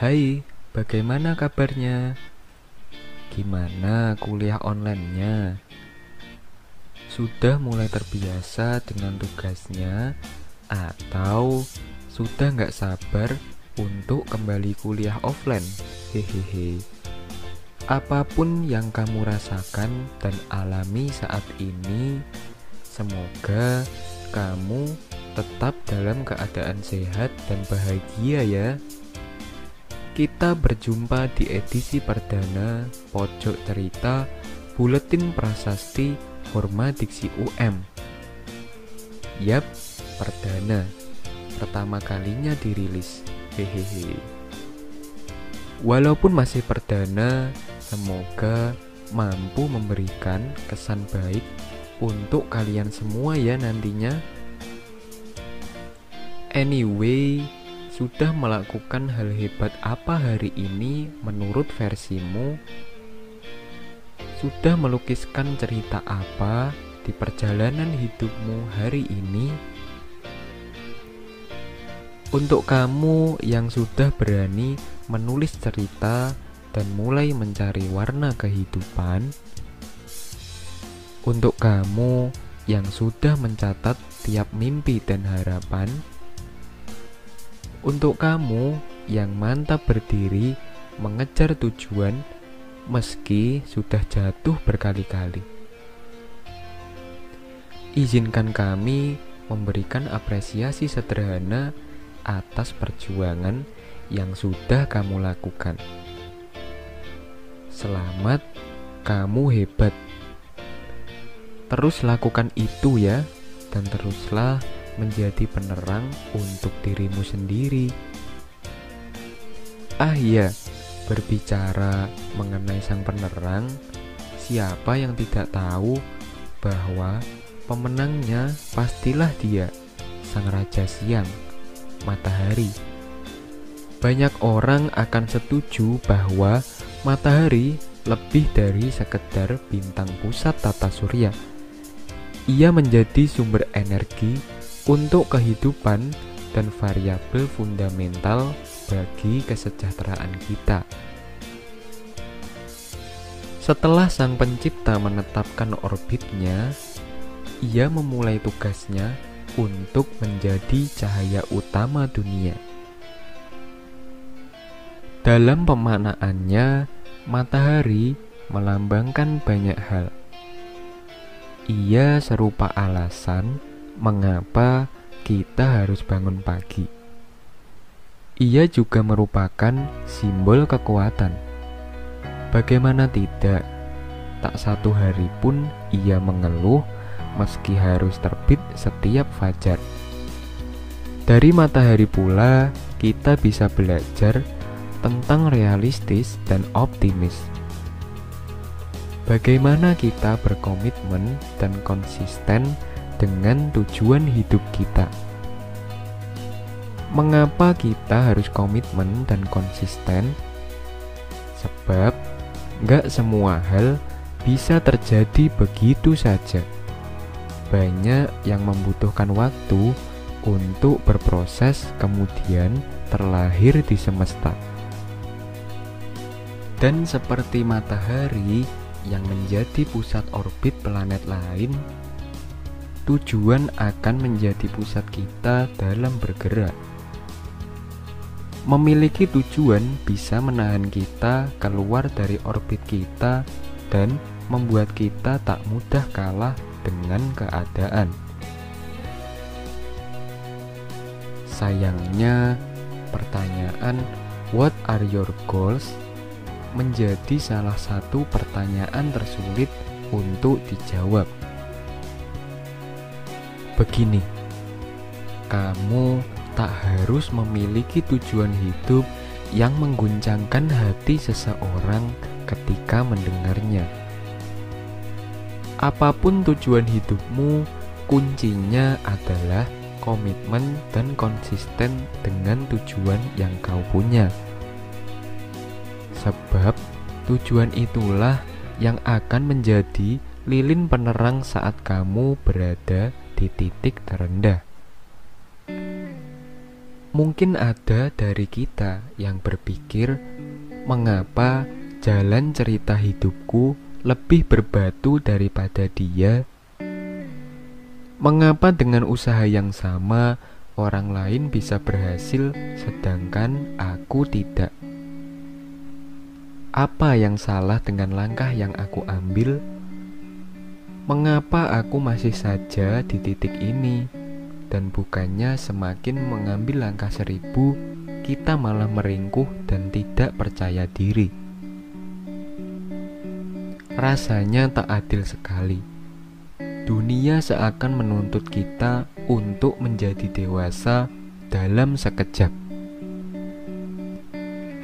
Hai, bagaimana kabarnya? Gimana kuliah online-nya? Sudah mulai terbiasa dengan tugasnya atau sudah nggak sabar untuk kembali kuliah offline? Hehehe. Apapun yang kamu rasakan dan alami saat ini, semoga kamu tetap dalam keadaan sehat dan bahagia ya. Kita berjumpa di edisi perdana Pojok Cerita Buletin Prasasti Forma Diksi UM. Yap, perdana. Pertama kalinya dirilis. Hehehe. Walaupun masih perdana, semoga mampu memberikan kesan baik untuk kalian semua ya nantinya. Anyway, sudah melakukan hal hebat apa hari ini menurut versimu? Sudah melukiskan cerita apa di perjalanan hidupmu hari ini? Untuk kamu yang sudah berani menulis cerita dan mulai mencari warna kehidupan, untuk kamu yang sudah mencatat tiap mimpi dan harapan, untuk kamu yang mantap berdiri mengejar tujuan meski sudah jatuh berkali-kali, izinkan kami memberikan apresiasi sederhana atas perjuangan yang sudah kamu lakukan. Selamat, kamu hebat. Terus lakukan itu ya, dan teruslah menjadi penerang untuk dirimu sendiri. Ah iya, berbicara mengenai sang penerang, siapa yang tidak tahu bahwa pemenangnya pastilah dia, sang raja siang, matahari. Banyak orang akan setuju bahwa matahari lebih dari sekedar bintang pusat tata surya. Ia menjadi sumber energi untuk kehidupan dan variabel fundamental bagi kesejahteraan kita. Setelah sang pencipta menetapkan orbitnya, ia memulai tugasnya untuk menjadi cahaya utama dunia. Dalam pemaknaannya, matahari melambangkan banyak hal. Ia serupa alasan mengapa kita harus bangun pagi. Ia juga merupakan simbol kekuatan. Bagaimana tidak, tak satu hari pun ia mengeluh meski harus terbit setiap fajar. Dari matahari pula kita bisa belajar tentang realistis dan optimis. Bagaimana kita berkomitmen dan konsisten dengan tujuan hidup kita. Mengapa kita harus komitmen dan konsisten? Sebab gak semua hal bisa terjadi begitu saja. Banyak yang membutuhkan waktu untuk berproses kemudian terlahir di semesta. Dan seperti matahari yang menjadi pusat orbit planet lain, tujuan akan menjadi pusat kita dalam bergerak. Memiliki tujuan bisa menahan kita keluar dari orbit kita dan membuat kita tak mudah kalah dengan keadaan. Sayangnya, pertanyaan "What are your goals?" menjadi salah satu pertanyaan tersulit untuk dijawab. Begini, kamu tak harus memiliki tujuan hidup yang mengguncangkan hati seseorang ketika mendengarnya. Apapun tujuan hidupmu, kuncinya adalah komitmen dan konsisten dengan tujuan yang kau punya. Sebab tujuan itulah yang akan menjadi lilin penerang saat kamu berada di titik terendah. Mungkin ada dari kita yang berpikir, mengapa jalan cerita hidupku lebih berbatu daripada dia? Mengapa dengan usaha yang sama orang lain bisa berhasil sedangkan aku tidak? Apa yang salah dengan langkah yang aku ambil? Mengapa aku masih saja di titik ini? Dan bukannya semakin mengambil langkah 1000, kita malah meringkuh dan tidak percaya diri. Rasanya tak adil sekali. Dunia seakan menuntut kita untuk menjadi dewasa dalam sekejap.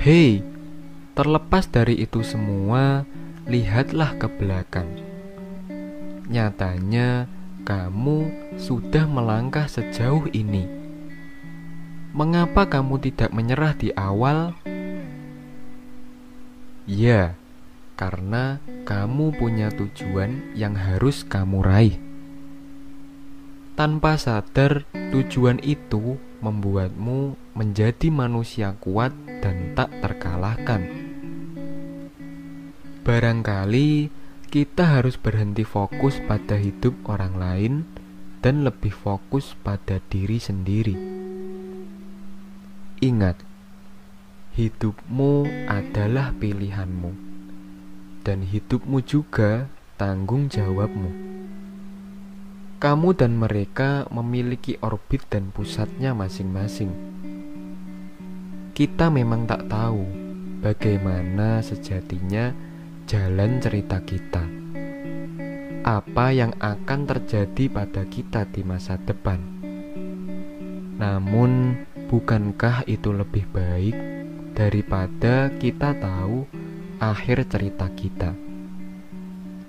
Hei, terlepas dari itu semua, lihatlah ke belakang. Nyatanya, kamu sudah melangkah sejauh ini. Mengapa kamu tidak menyerah di awal? Ya, karena kamu punya tujuan yang harus kamu raih. Tanpa sadar, tujuan itu membuatmu menjadi manusia kuat dan tak terkalahkan. Barangkali kita harus berhenti fokus pada hidup orang lain dan lebih fokus pada diri sendiri. Ingat, hidupmu adalah pilihanmu, dan hidupmu juga tanggung jawabmu. Kamu dan mereka memiliki orbit dan pusatnya masing-masing. Kita memang tak tahu bagaimana sejatinya jalan cerita kita. Apa yang akan terjadi pada kita di masa depan? Namun, bukankah itu lebih baik daripada kita tahu akhir cerita kita?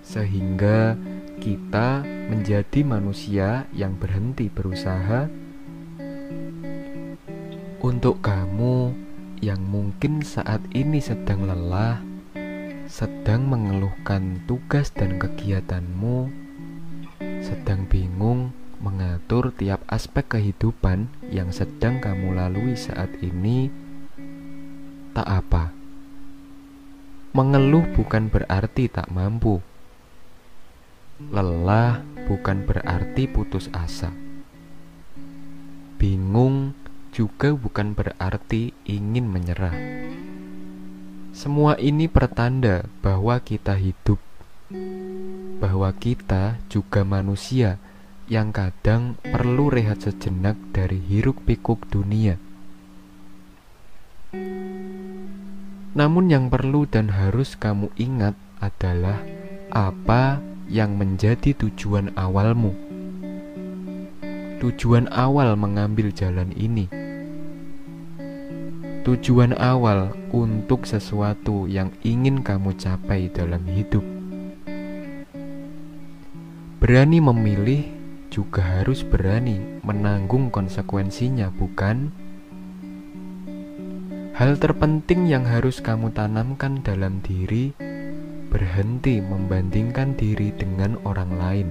Sehingga kita menjadi manusia yang berhenti berusaha. Untuk kamu yang mungkin saat ini sedang lelah, sedang mengeluhkan tugas dan kegiatanmu, sedang bingung mengatur tiap aspek kehidupan yang sedang kamu lalui saat ini, tak apa. Mengeluh bukan berarti tak mampu. Lelah bukan berarti putus asa. Bingung juga bukan berarti ingin menyerah. Semua ini pertanda bahwa kita hidup, bahwa kita juga manusia yang kadang perlu rehat sejenak dari hiruk-pikuk dunia. Namun yang perlu dan harus kamu ingat adalah apa yang menjadi tujuan awalmu. Tujuan awal mengambil jalan ini. Tujuan awal untuk sesuatu yang ingin kamu capai dalam hidup. Berani memilih juga harus berani menanggung konsekuensinya, bukan? Hal terpenting yang harus kamu tanamkan dalam diri, berhenti membandingkan diri dengan orang lain.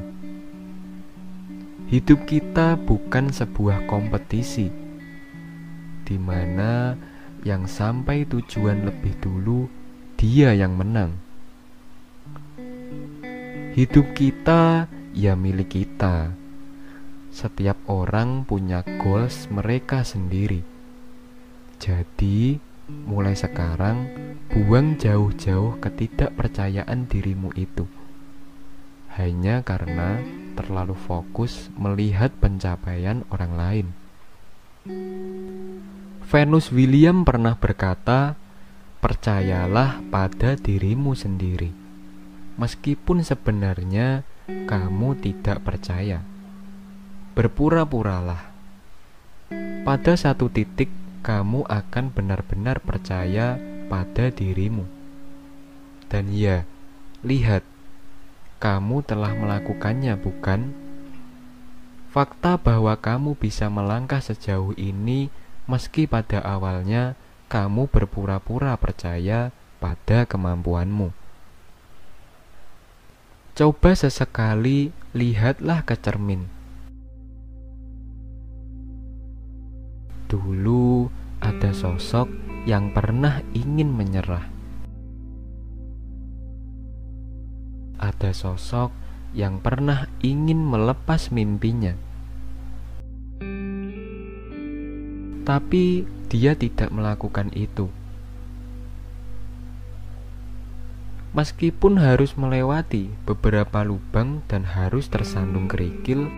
Hidup kita bukan sebuah kompetisi, di mana yang sampai tujuan lebih dulu, dia yang menang. Hidup kita, ya milik kita. Setiap orang punya goals mereka sendiri. Jadi, mulai sekarang, buang jauh-jauh ketidakpercayaan dirimu itu. Hanya karena terlalu fokus melihat pencapaian orang lain. Venus William pernah berkata, percayalah pada dirimu sendiri, meskipun sebenarnya kamu tidak percaya. Berpura-puralah. Pada satu titik, kamu akan benar-benar percaya pada dirimu. Dan ya, lihat, kamu telah melakukannya, bukan? Fakta bahwa kamu bisa melangkah sejauh ini meski pada awalnya kamu berpura-pura percaya pada kemampuanmu. Coba sesekali lihatlah ke cermin. Dulu sosok yang pernah ingin menyerah. Ada sosok yang pernah ingin melepas mimpinya. Tapi dia tidak melakukan itu. Meskipun harus melewati beberapa lubang dan harus tersandung kerikil,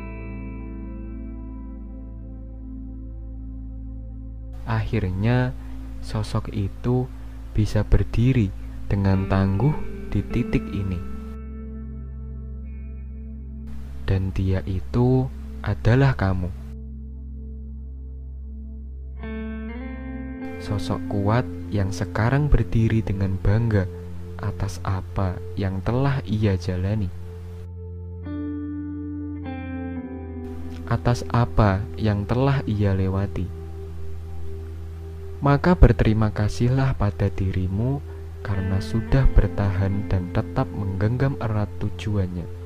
akhirnya sosok itu bisa berdiri dengan tangguh di titik ini. Dan dia itu adalah kamu. Sosok kuat yang sekarang berdiri dengan bangga atas apa yang telah ia jalani, atas apa yang telah ia lewati. Maka berterima kasihlah pada dirimu karena sudah bertahan dan tetap menggenggam erat tujuannya.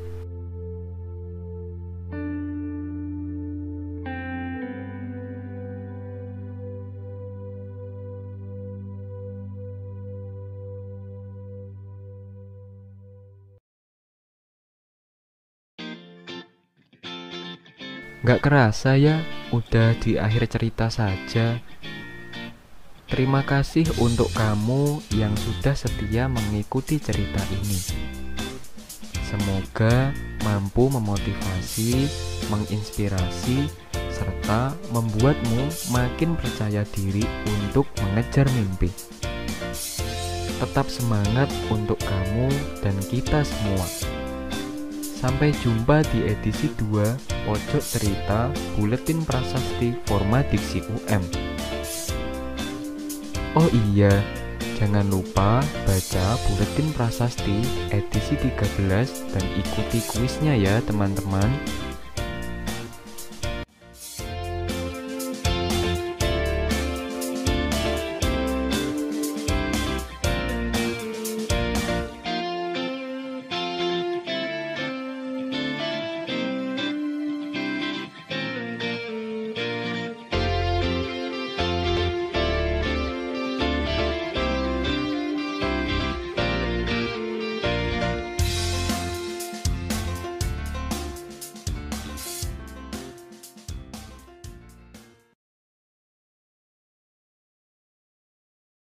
Gak kerasa ya, udah di akhir cerita saja. Terima kasih untuk kamu yang sudah setia mengikuti cerita ini. Semoga mampu memotivasi, menginspirasi, serta membuatmu makin percaya diri untuk mengejar mimpi. Tetap semangat untuk kamu dan kita semua. Sampai jumpa di edisi 2 Pojok Cerita Buletin Prasasti Forma Diksi UM. Oh iya, jangan lupa baca Buletin Prasasti edisi 13 dan ikuti kuisnya ya teman-teman.